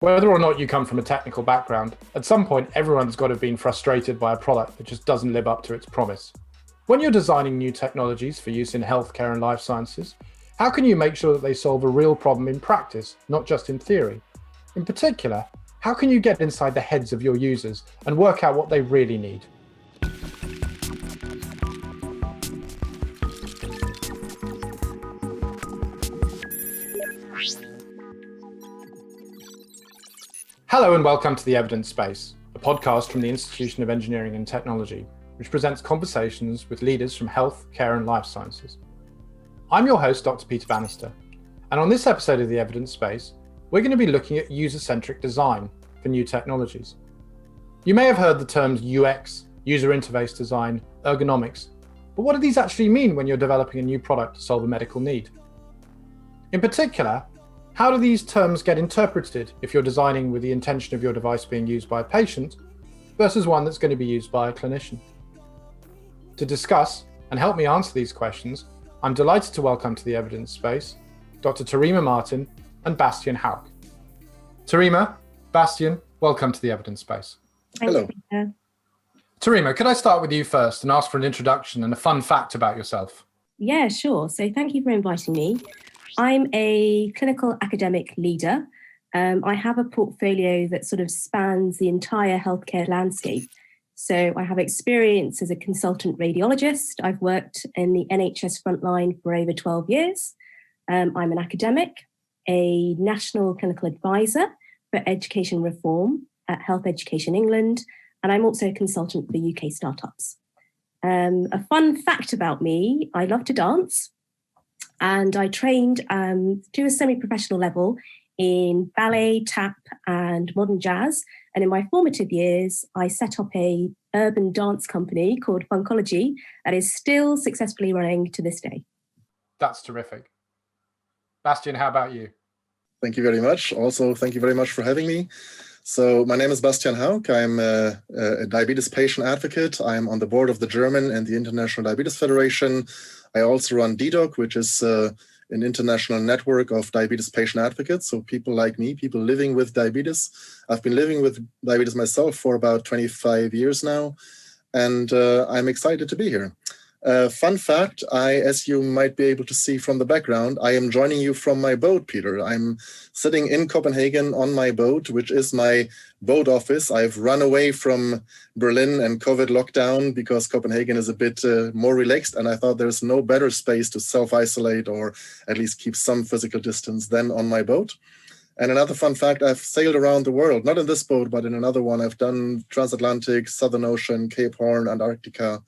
Whether or not you come from a technical background, at some point everyone's got to have been frustrated by a product that just doesn't live up to its promise. When you're designing new technologies for use in healthcare and life sciences, how can you make sure that they solve a real problem in practice, not just in theory? In particular, how can you get inside the heads of your users and work out what they really need? Hello and welcome to The Evidence Space, a podcast from the Institution of Engineering and Technology, which presents conversations with leaders from health, care and life sciences. I'm your host, Dr. Peter Bannister, and on this episode of The Evidence Space, we're going to be looking at user-centric design for new technologies. You may have heard the terms UX, user interface design, ergonomics, but what do these actually mean when you're developing a new product to solve a medical need? In particular, how do these terms get interpreted if you're designing with the intention of your device being used by a patient versus one that's going to be used by a clinician? To discuss and help me answer these questions, I'm delighted to welcome to the evidence space Dr. Tahreema Matin and Bastian Hauck. Tahreema, Bastian, welcome to the evidence space. Hello. Peter. Tahreema, could I start with you first and ask for an introduction and a fun fact about yourself? Yeah, sure. So thank you for inviting me. I'm a clinical academic leader. I have a portfolio that sort of spans the entire healthcare landscape. So I have experience as a consultant radiologist. I've worked in the NHS frontline for over 12 years. I'm an academic, a national clinical advisor for education reform at Health Education England, and I'm also a consultant for UK startups. A fun fact about me, I love to dance. And I trained to a semi-professional level in ballet, tap, and modern jazz. And in my formative years, I set up a urban dance company called Funkology that is still successfully running to this day. That's terrific. Bastian, how about you? Thank you very much. Also, thank you very much for having me. So my name is Bastian Hauck. I'm a diabetes patient advocate. I'm on the board of the German and the International Diabetes Federation. I also run DDoC, which is an international network of diabetes patient advocates. So people like me, people living with diabetes. I've been living with diabetes myself for about 25 years now, and I'm excited to be here. Fun fact, as you might be able to see from the background, I am joining you from my boat, Peter. I'm sitting in Copenhagen on my boat, which is my boat office. I've run away from Berlin and COVID lockdown because Copenhagen is a bit more relaxed, and I thought there's no better space to self-isolate or at least keep some physical distance than on my boat. And another fun fact, I've sailed around the world, not in this boat, but in another one. I've done transatlantic, Southern Ocean, Cape Horn, Antarctica,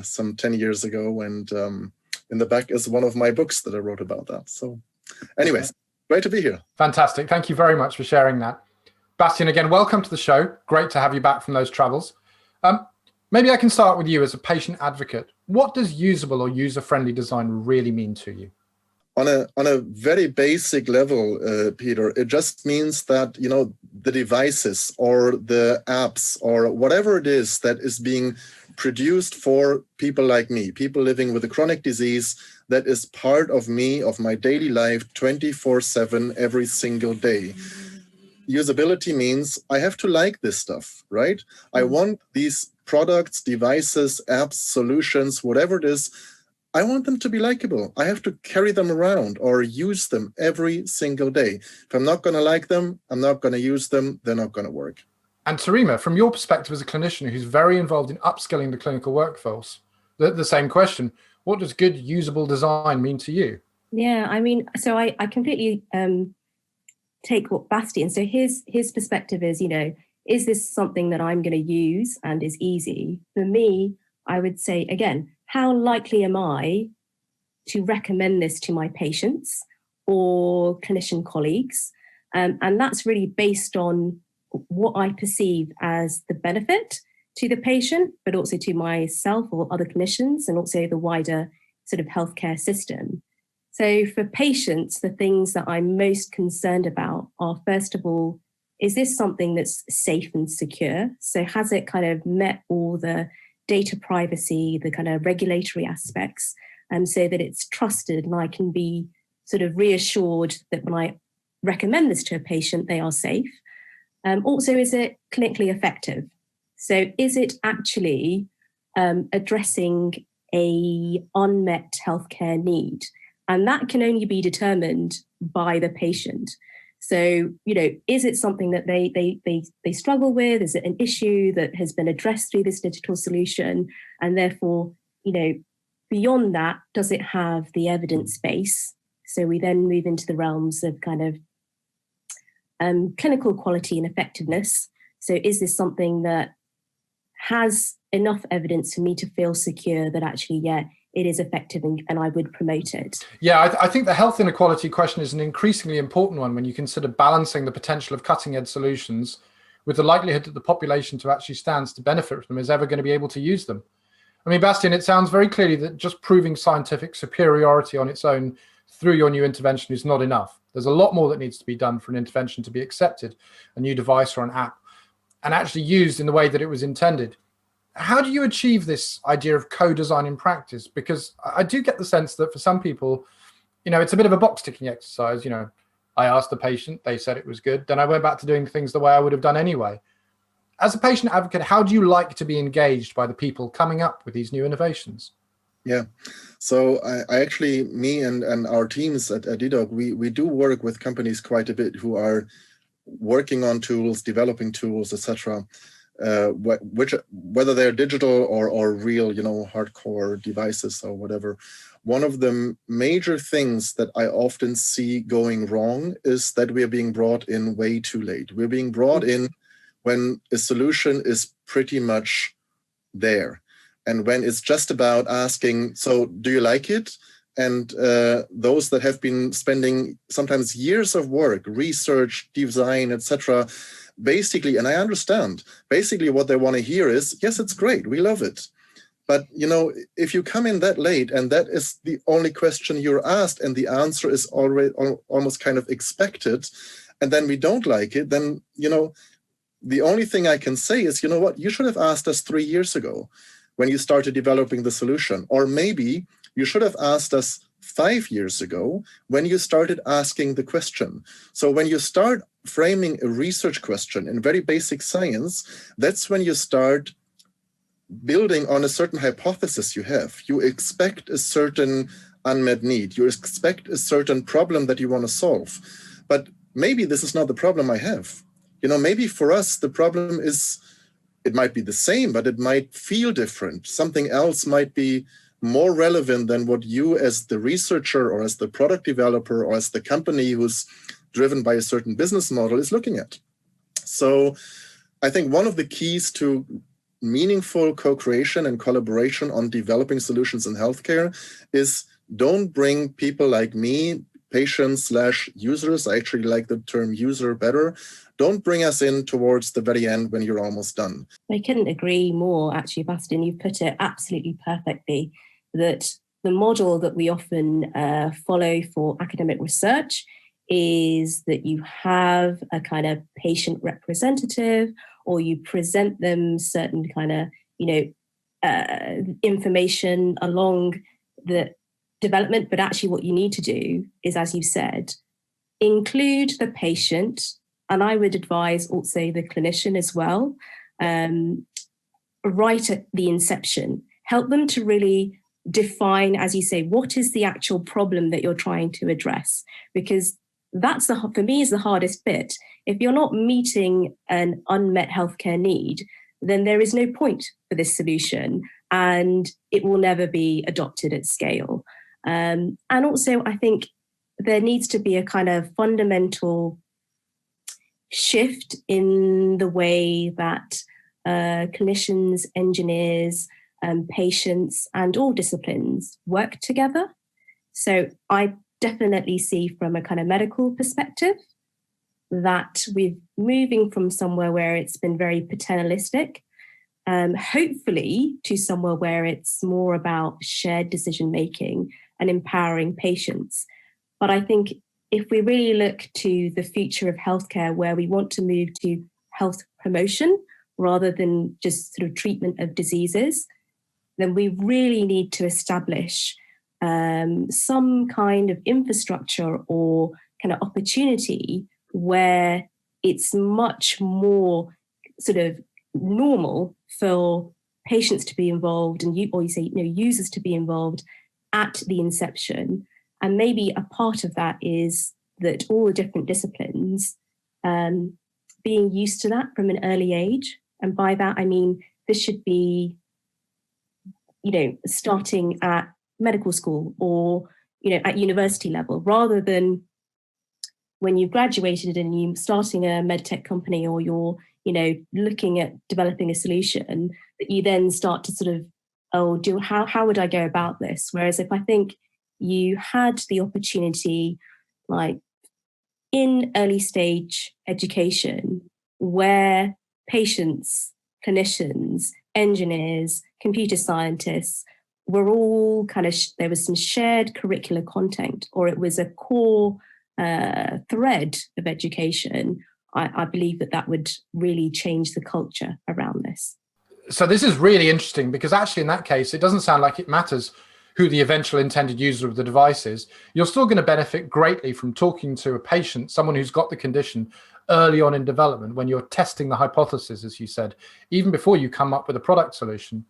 some 10 years ago, and in the back is one of my books that I wrote about that. So anyways, great to be here. Fantastic. Thank you very much for sharing that. Bastian, again, welcome to the show. Great to have you back from those travels. Maybe I can start with you as a patient advocate. What does usable or user-friendly design really mean to you? On a very basic level, Peter, it just means that, the devices or the apps or whatever it is that is being produced for people like me, people living with a chronic disease that is part of me, of my daily life, 24/7, every single day. Usability means I have to like this stuff, right? I want these products, devices, apps, solutions, whatever it is, I want them to be likable. I have to carry them around or use them every single day. If I'm not going to like them, I'm not going to use them, they're not going to work. And Tarima, from your perspective as a clinician who's very involved in upskilling the clinical workforce, the same question, what does good usable design mean to you? Yeah, I mean, so I completely take what Bastian, so his perspective is, is this something that I'm going to use and is easy? For me, I would say, again, how likely am I to recommend this to my patients or clinician colleagues? And that's really based on what I perceive as the benefit to the patient, but also to myself or other clinicians, and also the wider sort of healthcare system. So for patients, the things that I'm most concerned about are, first of all, is this something that's safe and secure? So has it kind of met all the data privacy, the kind of regulatory aspects, so that it's trusted and I can be sort of reassured that when I recommend this to a patient, they are safe? Also, is it clinically effective? So is it actually addressing a unmet healthcare need? And that can only be determined by the patient. So, is it something that they struggle with? Is it an issue that has been addressed through this digital solution? And therefore, beyond that, does it have the evidence base? So we then move into the realms of kind of clinical quality and effectiveness. So is this something that has enough evidence for me to feel secure that actually, it is effective and I would promote it? Yeah, I think the health inequality question is an increasingly important one when you consider balancing the potential of cutting-edge solutions with the likelihood that the population who actually stands to benefit from them is ever going to be able to use them. I mean, Bastian, it sounds very clearly that just proving scientific superiority on its own through your new intervention is not enough. There's a lot more that needs to be done for an intervention to be accepted, a new device or an app, and actually used in the way that it was intended. How do you achieve this idea of co-design in practice? Because I do get the sense that for some people, it's a bit of a box-ticking exercise. I asked the patient, they said it was good, then I went back to doing things the way I would have done anyway. As a patient advocate, how do you like to be engaged by the people coming up with these new innovations? Yeah, so I actually, me and our teams at DDoG, we do work with companies quite a bit who are working on tools, developing tools, etc. Whether they're digital or real, hardcore devices or whatever. One of the major things that I often see going wrong is that we are being brought in way too late. We're being brought in when a solution is pretty much there. And when it's just about asking, so do you like it? And those that have been spending sometimes years of work, research, design, etc., basically, and I understand, basically what they want to hear is, yes, it's great, we love it. But, if you come in that late and that is the only question you're asked and the answer is already almost kind of expected, and then we don't like it, then, the only thing I can say is, what, you should have asked us 3 years ago when you started developing the solution. Or maybe you should have asked us 5 years ago when you started asking the question. So when you start framing a research question in very basic science, that's when you start building on a certain hypothesis you have. You expect a certain unmet need. You expect a certain problem that you want to solve. But maybe this is not the problem I have. Maybe for us, the problem is, it might be the same, but it might feel different. Something else might be more relevant than what you as the researcher or as the product developer or as the company who's driven by a certain business model is looking at. So I think one of the keys to meaningful co-creation and collaboration on developing solutions in healthcare is don't bring people like me, patients/users, I actually like the term user better, don't bring us in towards the very end when you're almost done. I couldn't agree more, actually, Bastian. You've put it absolutely perfectly, that the model that we often follow for academic research is that you have a kind of patient representative, or you present them certain kind of, information along the development. But actually what you need to do is, as you said, include the patient, and I would advise also the clinician as well, right at the inception. Help them to really define, as you say, what is the actual problem that you're trying to address? Because that's for me is the hardest bit. If you're not meeting an unmet healthcare need, then there is no point for this solution and it will never be adopted at scale. And also, I think there needs to be a kind of fundamental shift in the way that clinicians, engineers, patients, and all disciplines work together. So I definitely see from a kind of medical perspective that we're moving from somewhere where it's been very paternalistic, hopefully to somewhere where it's more about shared decision-making and empowering patients. But I think if we really look to the future of healthcare, where we want to move to health promotion rather than just sort of treatment of diseases, then we really need to establish some kind of infrastructure or kind of opportunity where it's much more sort of normal for patients to be involved and users to be involved at the inception. And maybe a part of that is that all the different disciplines being used to that from an early age. And by that, I mean, this should be, starting at medical school or, at university level, rather than when you've graduated and you're starting a medtech company or you're, looking at developing a solution, that you then start to sort of, how would I go about this? Whereas if I think you had the opportunity, like in early stage education, where patients, clinicians, engineers, computer scientists were all kind of, there was some shared curricular content, or it was a core thread of education, I believe that would really change the culture around this. So this is really interesting, because actually in that case, it doesn't sound like it matters who the eventual intended user of the device is. You're still going to benefit greatly from talking to a patient, someone who's got the condition, early on in development, when you're testing the hypothesis, as you said, even before you come up with a product solution.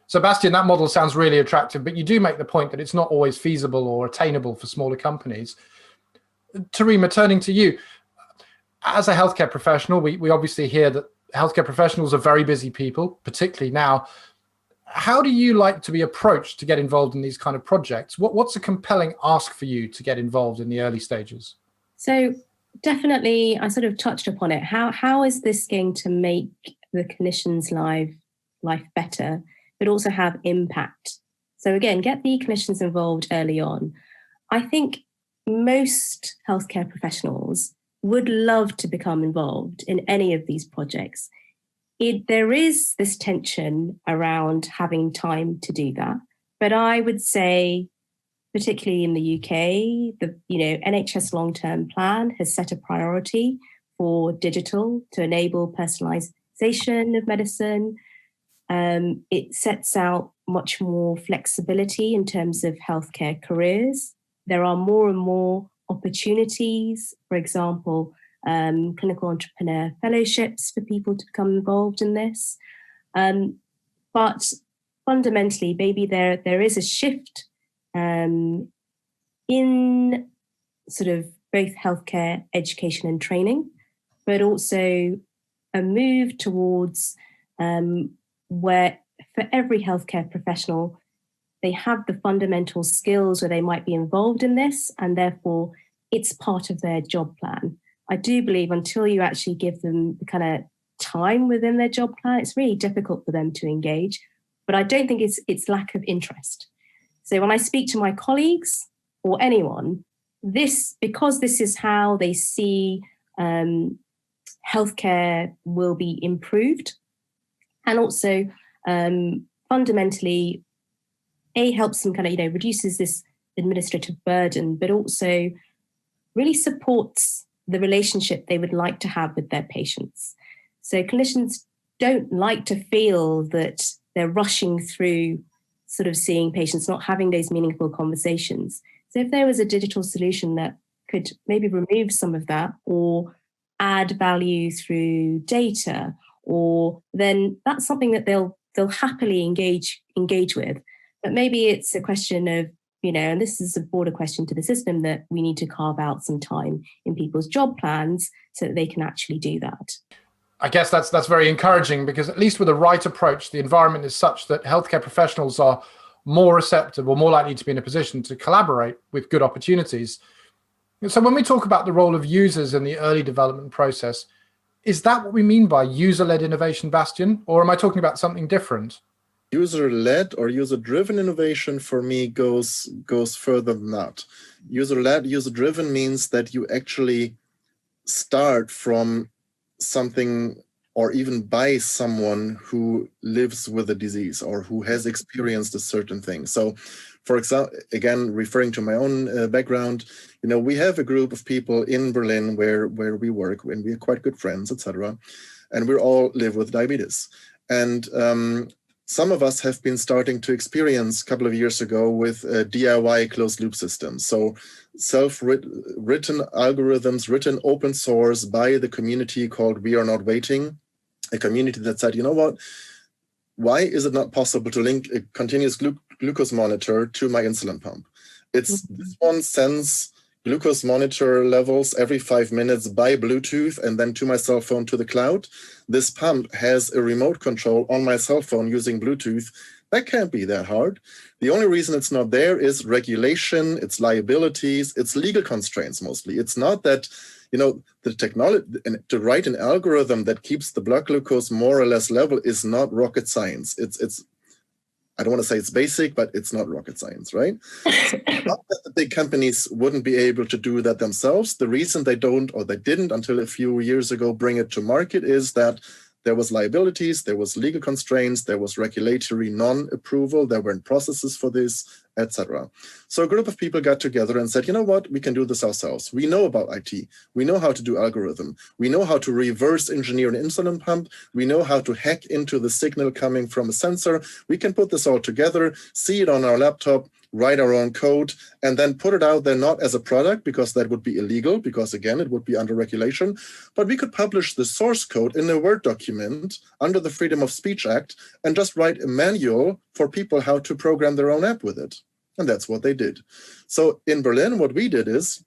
So Bastian, that model sounds really attractive, but you do make the point that it's not always feasible or attainable for smaller companies. Tarima, turning to you, as a healthcare professional, we obviously hear that healthcare professionals are very busy people, particularly now. How do you like to be approached to get involved in these kind of projects? What's a compelling ask for you to get involved in the early stages? So definitely, I sort of touched upon it. How is this going to make the clinician's life better, but also have impact? So again, get the clinicians involved early on. I think most healthcare professionals would love to become involved in any of these projects. There is this tension around having time to do that. But I would say, particularly in the UK, the NHS long-term plan has set a priority for digital to enable personalisation of medicine. It sets out much more flexibility in terms of healthcare careers. There are more and more opportunities, for example, clinical entrepreneur fellowships for people to become involved in this. But fundamentally, maybe there is a shift in sort of both healthcare education and training, but also a move towards where for every healthcare professional, they have the fundamental skills where they might be involved in this, and therefore it's part of their job plan. I do believe until you actually give them the kind of time within their job plan, it's really difficult for them to engage. But I don't think it's lack of interest. So when I speak to my colleagues or anyone, because this is how they see healthcare will be improved, and also fundamentally, helps them kind of, reduces this administrative burden, but also really supports the relationship they would like to have with their patients. So clinicians don't like to feel that they're rushing through sort of seeing patients, not having those meaningful conversations. So if there was a digital solution that could maybe remove some of that or add value through data, or then that's something that they'll happily engage with. But maybe it's a question of, and this is a broader question to the system, that we need to carve out some time in people's job plans so that they can actually do that. I guess that's very encouraging, because at least with the right approach, the environment is such that healthcare professionals are more receptive or more likely to be in a position to collaborate with good opportunities. So when we talk about the role of users in the early development process, is that what we mean by user-led innovation, Bastian? Or am I talking about something different? User-led or user-driven innovation for me goes further than that. User-led, user-driven means that you actually start from something or even by someone who lives with a disease or who has experienced a certain thing. So, for example, again, referring to my own background, we have a group of people in Berlin where we work, and we're quite good friends, etc. And we all live with diabetes. And some of us have been starting to experience a couple of years ago with DIY closed loop systems. So self-written algorithms, written open source by the community called We Are Not Waiting, a community that said, you know what, why is it not possible to link a continuous glucose monitor to my insulin pump? It's this one sends glucose monitor levels every 5 minutes by Bluetooth and then to my cell phone to the cloud. This pump has a remote control on my cell phone using Bluetooth. That can't be that hard. The only reason it's not there is regulation, it's liabilities, it's legal constraints mostly. It's not that, you know, the technology, to write an algorithm that keeps the blood glucose more or less level is not rocket science. It's I don't want to say it's basic, but it's not rocket science, right? So not that the big companies wouldn't be able to do that themselves. The reason they don't, or they didn't until a few years ago, bring it to market is that there was liabilities, there was legal constraints, there was regulatory non-approval, there weren't processes for this, etc. So a group of people got together and said, you know what, we can do this ourselves. We know about IT. We know how to do algorithm. We know how to reverse engineer an insulin pump. We know how to hack into the signal coming from a sensor. We can put this all together, see it on our laptop, write our own code, and then put it out there, not as a product, because that would be illegal, because again, it would be under regulation, but we could publish the source code in a Word document under the Freedom of Speech Act and just write a manual for people how to program their own app with it. And that's what they did. So in Berlin, what we did is,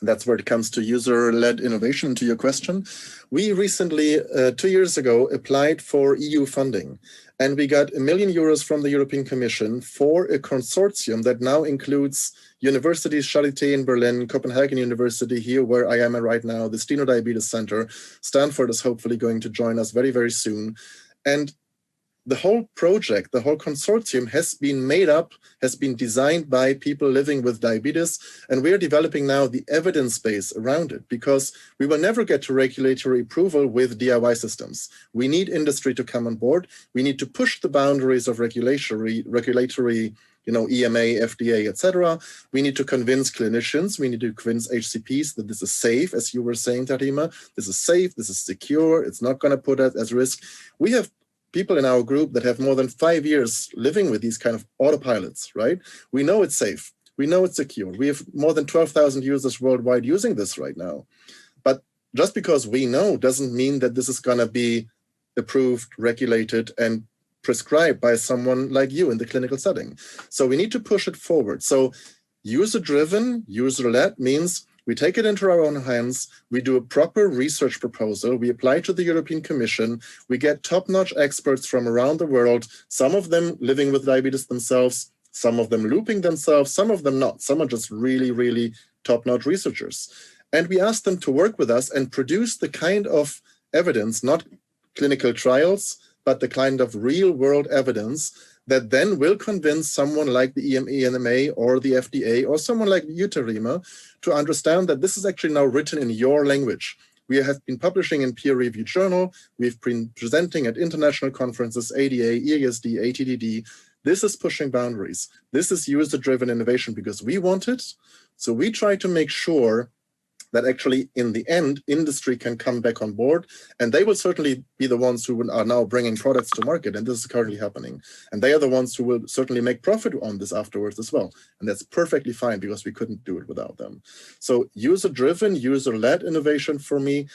that's where it comes to user-led innovation, to your question. We recently, 2 years ago, applied for EU funding. And we got €1 million from the European Commission for a consortium that now includes universities, Charité in Berlin, Copenhagen University here where I am right now, the Steno Diabetes Center. Stanford is hopefully going to join us very, very soon. And the whole project, the whole consortium has been made up, has been designed by people living with diabetes, and we're developing now the evidence base around it, because we will never get to regulatory approval with DIY systems. We need industry to come on board. We need to push the boundaries of regulatory, you know, EMA, FDA, etc. We need to convince clinicians, we need to convince HCPs that this is safe, as you were saying, Tarima. This is safe, this is secure, it's not going to put us at risk. We have people in our group that have more than 5 years living with these kind of autopilots, right? We know it's safe. We know it's secure. We have more than 12,000 users worldwide using this right now. But just because we know doesn't mean that this is going to be approved, regulated, and prescribed by someone like you in the clinical setting. So we need to push it forward. So user-driven, user-led means we take it into our own hands, we do a proper research proposal, we apply to the European Commission, we get top-notch experts from around the world, some of them living with diabetes themselves, some of them looping themselves, some of them not. Some are just really, really top-notch researchers. And we ask them to work with us and produce the kind of evidence, not clinical trials, but the kind of real-world evidence that then will convince someone like the EMA or the FDA or someone like you, Tarima, to understand that this is actually now written in your language. We have been publishing in peer-reviewed journal. We've been presenting at international conferences, ADA, EASD, ATDD. This is pushing boundaries. This is user-driven innovation because we want it. So we try to make sure that actually in the end, industry can come back on board, and they will certainly be the ones who are now bringing products to market, and this is currently happening. And they are the ones who will certainly make profit on this afterwards as well. And that's perfectly fine because we couldn't do it without them. So user-driven, user-led innovation for me,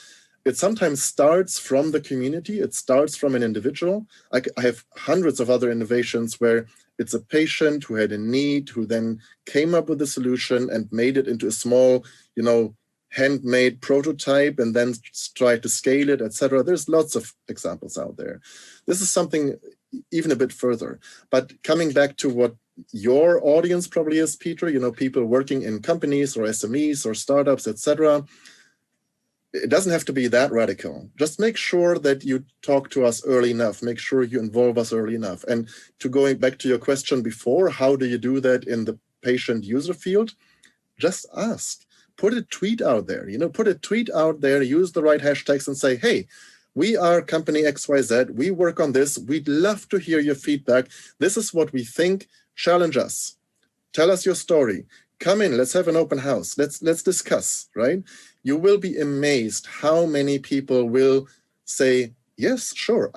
it sometimes starts from the community, it starts from an individual. I have hundreds of other innovations where it's a patient who had a need, who then came up with a solution and made it into a small, you know, handmade prototype and then try to scale it, etc. There's lots of examples out there. This is something even a bit further. But coming back to what your audience probably is, Peter, you know, people working in companies or SMEs or startups, etc. It doesn't have to be that radical. Just make sure that you talk to us early enough. Make sure you involve us early enough. And to going back to your question before, how do you do that in the patient user field? Just ask. Put a tweet out there, you know, put a tweet out there, use the right hashtags and say, hey, we are company XYZ, we work on this, we'd love to hear your feedback. This is what we think, challenge us. Tell us your story. Come in, let's have an open house, let's discuss, right? You will be amazed how many people will say, Yes, sure.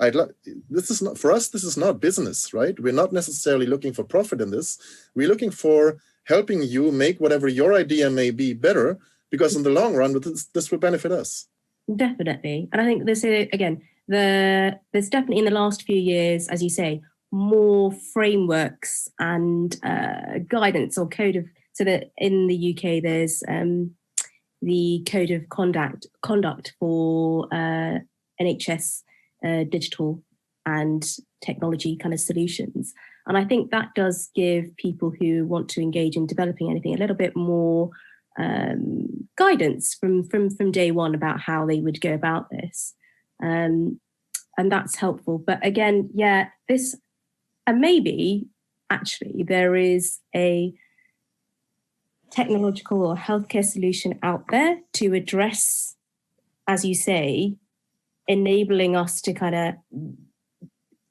This is not for us. This is not business, right? We're not necessarily looking for profit in this. We're looking for helping you make whatever your idea may be better, because in the long run, this will benefit us. Definitely. And I think there's definitely in the last few years, as you say, more frameworks and guidance or so that in the UK there's the code of conduct for NHS digital and technology kind of solutions. And I think that does give people who want to engage in developing anything a little bit more guidance from day one about how they would go about this. And that's helpful. But again, and maybe actually there is a technological or healthcare solution out there to address, as you say, enabling us to kind of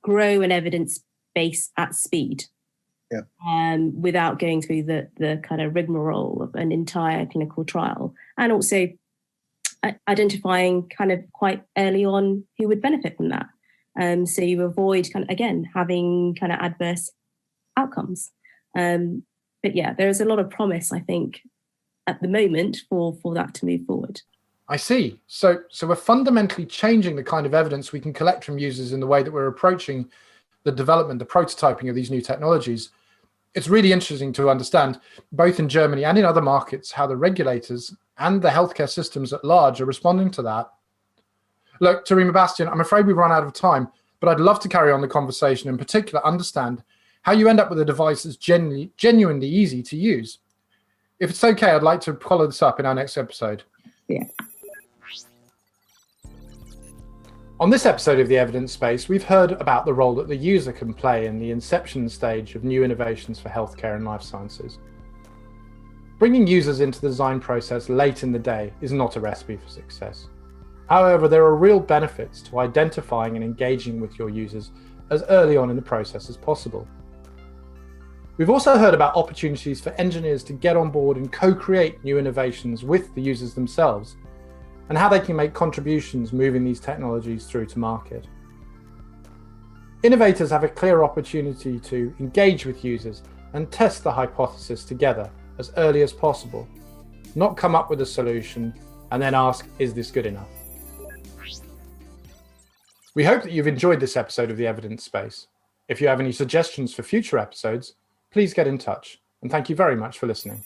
grow an evidence base at speed. Without going through the kind of rigmarole of an entire clinical trial, and also identifying kind of quite early on who would benefit from that. So you avoid having kind of adverse outcomes. But yeah, there is a lot of promise, I think, at the moment for that to move forward. I see. So we're fundamentally changing the kind of evidence we can collect from users in the way that we're approaching the development, the prototyping of these new technologies. It's really interesting to understand, both in Germany and in other markets, how the regulators and the healthcare systems at large are responding to that. Look, Tarima, Bastian, I'm afraid we've run out of time, but I'd love to carry on the conversation, in particular understand how you end up with a device that's genuinely easy to use. If it's okay, I'd like to follow this up in our next episode. Yeah. On this episode of The Evidence Space, we've heard about the role that the user can play in the inception stage of new innovations for healthcare and life sciences. Bringing users into the design process late in the day is not a recipe for success. However, there are real benefits to identifying and engaging with your users as early on in the process as possible. We've also heard about opportunities for engineers to get on board and co-create new innovations with the users themselves, and how they can make contributions moving these technologies through to market. Innovators have a clear opportunity to engage with users and test the hypothesis together as early as possible, not come up with a solution and then ask, is this good enough? We hope that you've enjoyed this episode of The Evidence Space. If you have any suggestions for future episodes, please get in touch, and thank you very much for listening.